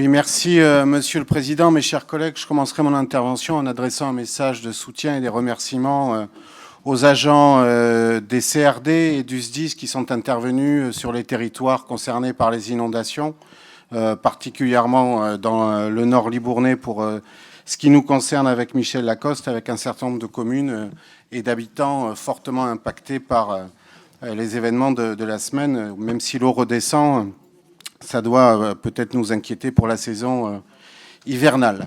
Oui, merci, Monsieur le Président. Mes chers collègues, je commencerai mon intervention en adressant un message de soutien et des remerciements aux agents des CRD et du SDIS qui sont intervenus sur les territoires concernés par les inondations, particulièrement dans le nord libournais pour ce qui nous concerne avec Michel Lacoste, avec un certain nombre de communes et d'habitants fortement impactés par les événements de la semaine. Même si l'eau redescend, ça doit peut-être nous inquiéter pour la saison hivernale.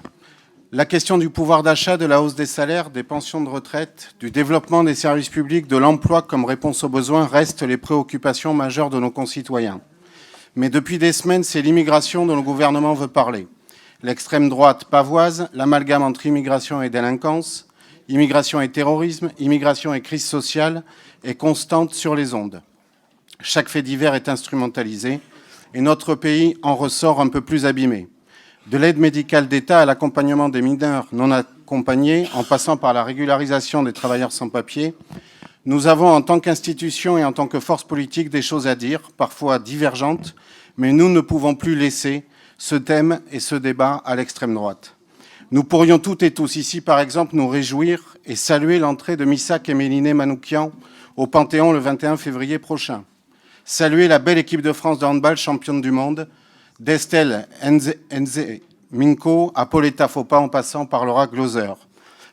La question du pouvoir d'achat, de la hausse des salaires, des pensions de retraite, du développement des services publics, de l'emploi comme réponse aux besoins restent les préoccupations majeures de nos concitoyens. Mais depuis des semaines, c'est l'immigration dont le gouvernement veut parler. L'extrême droite pavoise, l'amalgame entre immigration et délinquance, immigration et terrorisme, immigration et crise sociale est constante sur les ondes. Chaque fait divers est instrumentalisé et notre pays en ressort un peu plus abîmé. De l'aide médicale d'État à l'accompagnement des mineurs non accompagnés, en passant par la régularisation des travailleurs sans papier, nous avons en tant qu'institution et en tant que force politique des choses à dire, parfois divergentes, mais nous ne pouvons plus laisser ce thème et ce débat à l'extrême droite. Nous pourrions toutes et tous ici, par exemple, nous réjouir et saluer l'entrée de Missak et Méliné Manoukian au Panthéon le 21 février prochain. Saluer la belle équipe de France de handball championne du monde, d'Estelle Minko à Pauletta Fopa en passant par Laura Gloser.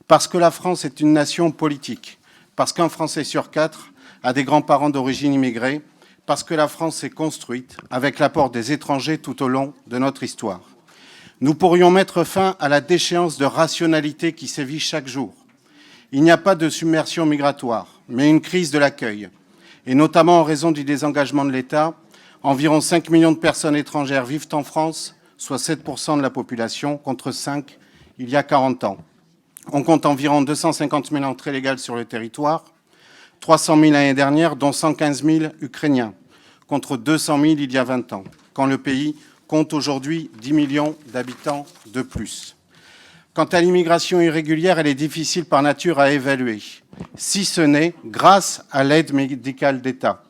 Parce que la France est une nation politique, parce qu'un Français sur 4 a des grands-parents d'origine immigrée, parce que la France s'est construite avec l'apport des étrangers tout au long de notre histoire. Nous pourrions mettre fin à la déchéance de rationalité qui sévit chaque jour. Il n'y a pas de submersion migratoire, mais une crise de l'accueil. Et notamment en raison du désengagement de l'État, environ 5 millions de personnes étrangères vivent en France, soit 7% de la population, contre 5 il y a 40 ans. On compte environ 250 000 entrées légales sur le territoire, 300 000 l'année dernière, dont 115 000 Ukrainiens, contre 200 000 il y a 20 ans, quand le pays compte aujourd'hui 10 millions d'habitants de plus. Quant à l'immigration irrégulière, elle est difficile par nature à évaluer, si ce n'est grâce à l'aide médicale d'État,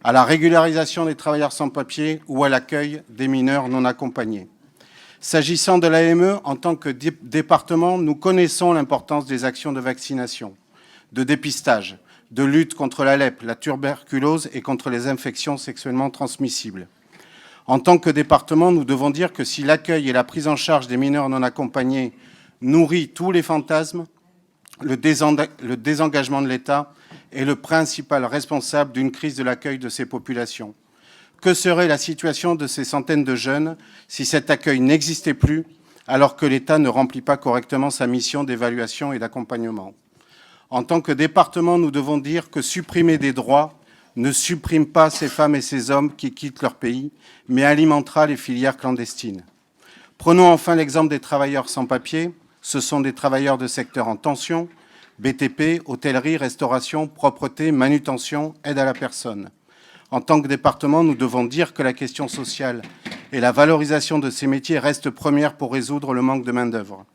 à la régularisation des travailleurs sans papier ou à l'accueil des mineurs non accompagnés. S'agissant de l'AME, en tant que département, nous connaissons l'importance des actions de vaccination, de dépistage, de lutte contre la lèpre, la tuberculose et contre les infections sexuellement transmissibles. En tant que département, nous devons dire que si l'accueil et la prise en charge des mineurs non accompagnés nourrit tous les fantasmes, le désengagement de l'État est le principal responsable d'une crise de l'accueil de ces populations. Que serait la situation de ces centaines de jeunes si cet accueil n'existait plus, alors que l'État ne remplit pas correctement sa mission d'évaluation et d'accompagnement? En tant que département, nous devons dire que supprimer des droits ne supprime pas ces femmes et ces hommes qui quittent leur pays, mais alimentera les filières clandestines. Prenons enfin l'exemple des travailleurs sans papier. Ce sont des travailleurs de secteurs en tension, BTP, hôtellerie, restauration, propreté, manutention, aide à la personne. En tant que département, nous devons dire que la question sociale et la valorisation de ces métiers restent premières pour résoudre le manque de main-d'œuvre.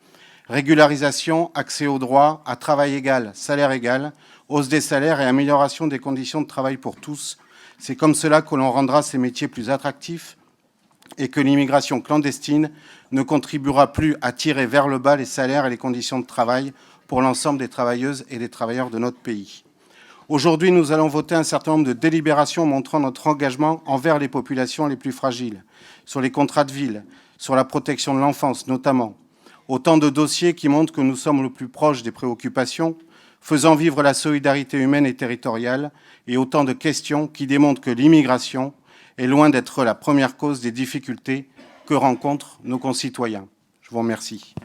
Régularisation, accès aux droits, à travail égal, salaire égal, hausse des salaires et amélioration des conditions de travail pour tous. C'est comme cela que l'on rendra ces métiers plus attractifs et que l'immigration clandestine ne contribuera plus à tirer vers le bas les salaires et les conditions de travail pour l'ensemble des travailleuses et des travailleurs de notre pays. Aujourd'hui, nous allons voter un certain nombre de délibérations montrant notre engagement envers les populations les plus fragiles, sur les contrats de ville, sur la protection de l'enfance notamment. Autant de dossiers qui montrent que nous sommes le plus proche des préoccupations, faisant vivre la solidarité humaine et territoriale, et autant de questions qui démontrent que l'immigration est loin d'être la première cause des difficultés que rencontrent nos concitoyens. Je vous remercie.